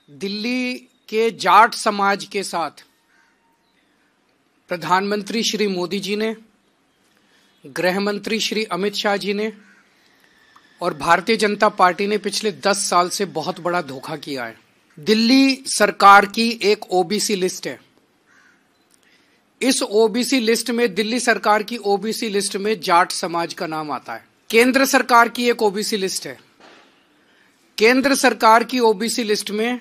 दिल्ली के जाट समाज के साथ प्रधानमंत्री श्री मोदी जी ने, गृह मंत्री श्री अमित शाह जी ने और भारतीय जनता पार्टी ने पिछले 10 साल से बहुत बड़ा धोखा किया है। दिल्ली सरकार की एक ओबीसी लिस्ट है। इस ओबीसी लिस्ट में, दिल्ली सरकार की ओबीसी लिस्ट में जाट समाज का नाम आता है। केंद्र सरकार की एक ओबीसी लिस्ट है। केंद्र सरकार की ओबीसी लिस्ट में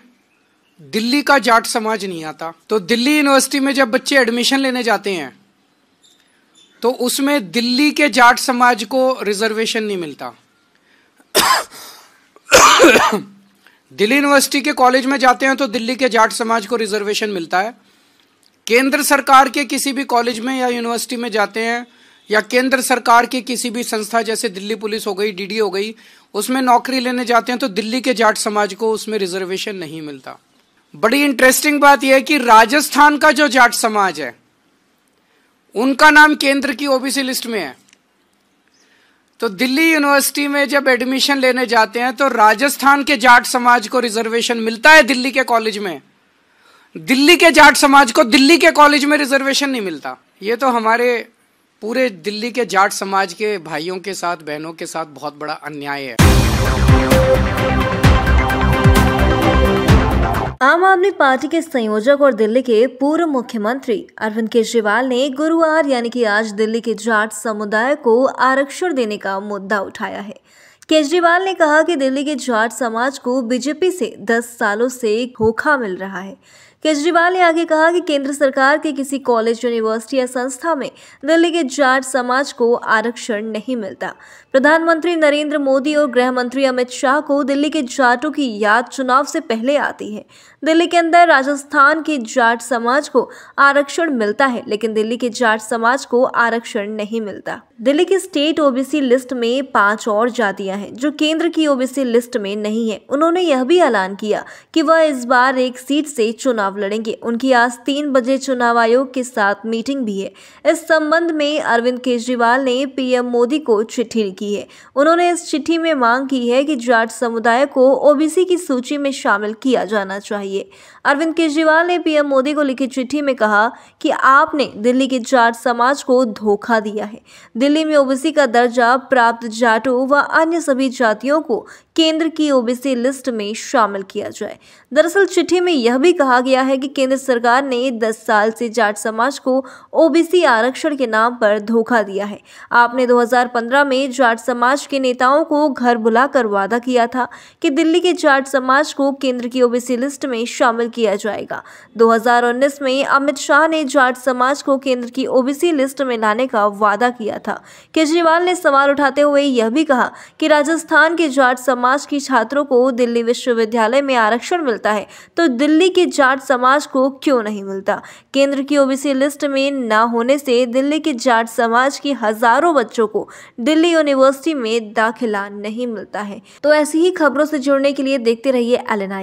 दिल्ली का जाट समाज नहीं आता। तो दिल्ली यूनिवर्सिटी में जब बच्चे एडमिशन लेने जाते हैं तो उसमें दिल्ली के जाट समाज को रिजर्वेशन नहीं मिलता। दिल्ली यूनिवर्सिटी के कॉलेज में जाते हैं तो दिल्ली के जाट समाज को रिजर्वेशन मिलता है। केंद्र सरकार के किसी भी कॉलेज में या यूनिवर्सिटी में जाते हैं या केंद्र सरकार की किसी भी संस्था जैसे दिल्ली पुलिस हो गई, डीडी हो गई, उसमें नौकरी लेने जाते हैं तो दिल्ली के जाट समाज को उसमें रिजर्वेशन नहीं मिलता। बड़ी इंटरेस्टिंग बात यह है कि राजस्थान का जो जाट समाज है उनका नाम केंद्र की ओबीसी लिस्ट में है। तो दिल्ली यूनिवर्सिटी में जब एडमिशन लेने जाते हैं तो राजस्थान के जाट समाज को रिजर्वेशन मिलता है दिल्ली के कॉलेज में, दिल्ली के जाट समाज को दिल्ली के कॉलेज में रिजर्वेशन नहीं मिलता। ये तो हमारे पूरे दिल्ली के जाट समाज के भाइयों के साथ, बहनों के साथ बहुत बड़ा अन्याय है। आम आदमी पार्टी के संयोजक और दिल्ली के पूर्व मुख्यमंत्री अरविंद केजरीवाल ने गुरुवार यानी कि आज दिल्ली के जाट समुदाय को आरक्षण देने का मुद्दा उठाया है। केजरीवाल ने कहा कि दिल्ली के जाट समाज को बीजेपी से 10 सालों से धोखा मिल रहा है। केजरीवाल ने आगे कहा कि केंद्र सरकार के किसी कॉलेज, यूनिवर्सिटी या संस्था में दिल्ली के जाट समाज को आरक्षण नहीं मिलता। प्रधानमंत्री नरेंद्र मोदी और गृह मंत्री अमित शाह को दिल्ली के जाटों की याद चुनाव से पहले आती है। दिल्ली के अंदर राजस्थान के जाट समाज को आरक्षण मिलता है, लेकिन दिल्ली के जाट समाज को आरक्षण नहीं मिलता। दिल्ली की स्टेट ओबीसी लिस्ट में 5 और जातियां हैं जो केंद्र की ओबीसी लिस्ट में नहीं है। उन्होंने यह भी ऐलान किया कि वह इस बार एक सीट से चुनाव लड़ेंगे। उनकी आज 3 बजे चुनाव आयोग के साथ मीटिंग भी है। इस संबंध में अरविंद केजरीवाल ने पीएम मोदी को चिट्ठी लिखी है। उन्होंने इस चिट्ठी में मांग की है कि जाट समुदाय को ओबीसी की सूची में शामिल किया जाना चाहिए। अरविंद केजरीवाल ने पीएम मोदी को लिखी चिट्ठी में कहा कि आपने दिल्ली के जाट समाज को धोखा दिया है। दिल्ली में ओबीसी का दर्जा प्राप्त जाटों व अन्य सभी जातियों को केंद्र की ओबीसी लिस्ट में शामिल किया जाए। दरअसल चिट्ठी में यह भी कहा गया है कि केंद्र सरकार ने 10 साल से जाट समाज को ओबीसी आरक्षण के नाम पर धोखा दिया है। आपने 2015 में जाट समाज के नेताओं को घर बुलाकर वादा किया था कि दिल्ली के जाट समाज को केंद्र की ओबीसी लिस्ट में शामिल किया जाएगा। 2019 में अमित शाह ने जाट समाज को केंद्र की ओबीसी लिस्ट में लाने का वादा किया था। केजरीवाल ने सवाल उठाते हुए यह भी कहा कि राजस्थान के जाट समाज के छात्रों को दिल्ली विश्वविद्यालय में आरक्षण मिलता है तो दिल्ली के जाट समाज को क्यों नहीं मिलता। केंद्र की ओबीसी लिस्ट में न होने से दिल्ली के जाट समाज के हजारों बच्चों को दिल्ली यूनिवर्सिटी में दाखिला नहीं मिलता है। तो ऐसी ही खबरों से जुड़ने के लिए देखते रहिए LNI।